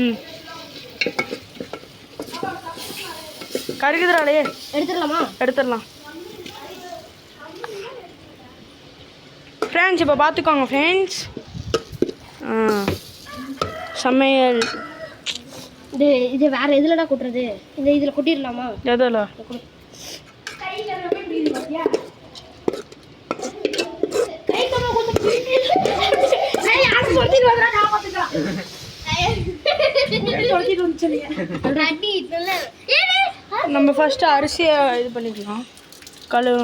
ம் கருகுதுறாளே எடுத்துடலாமா? எடுத்துடலாம். ஃப்ரெண்ட்ஸ் இப்போ பார்த்துக்கோங்க ஃப்ரெண்ட்ஸ். சமையல் இது வேற எதுலடா கொட்டுறது? இதில் கொட்டிடலாமா? எதில்? நம்ம ஃபர்ஸ்ட் அரிசியை இது பண்ணிக்கலாம். கழுவு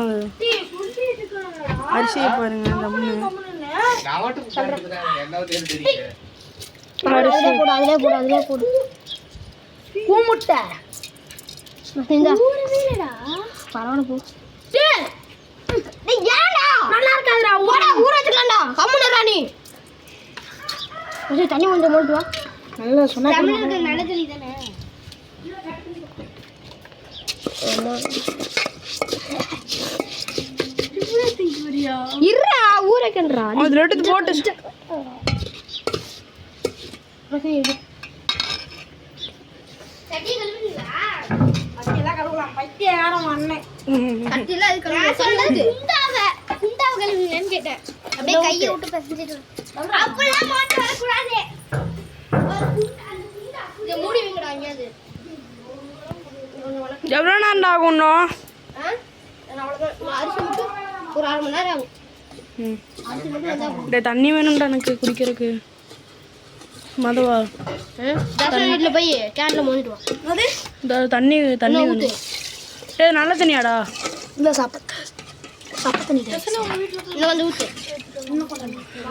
அரிசியை பாருங்க. அதிலே போடு. கூமுட்டை பரவாயில்ல போ. நல்லா இருக்காதுடா. ஊற வச்சுக்கலாம்டா. கம்முனு ராணி தண்ணி கொஞ்சம் போட்டு வா. நல்லா சொன்னா நல்ல தண்ணி தானே. இருடா ஊறக்கன்றா. அதுல எடுத்து போட்டு எவ்வளோ நேரம் ஆகும் இன்னும்? ஒரு 1/2 மணி நேரம் ஆகும். தண்ணி வேணும்டா எனக்கு குடிக்கிறதுக்கு. மதவா வீட்டில் போய் கேனில் மோதிட்டு வா. தண்ணி வேணும். நல்ல தண்ணியாடா? இல்லை சாப்பிட்ட தண்ணி. இன்னும் வந்து ஊற்று.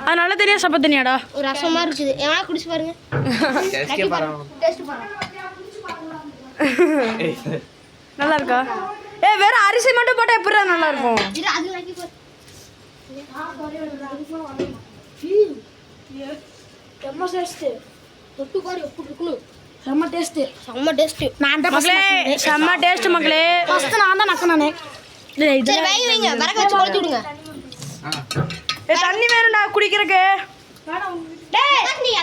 அது நல்ல தண்ணியா சப்ப தண்ணியாடா? ஒரு ரசமா இருக்குது. ஏன்னா குடிச்சு பாருங்க. நல்லா இருக்கா? வேற அரிசி மட்டும் போட்டா எப்படி நல்லா இருக்கும்? செம்ம டேஸ்ட் மக்களே. ஃபர்ஸ்ட் நான் தான் நக்கனானே. சரி வைங்க வரக வச்சு கொளுத்தி விடுங்க. தண்ணி வேணும்டா குடிக்கிறதுக்கு.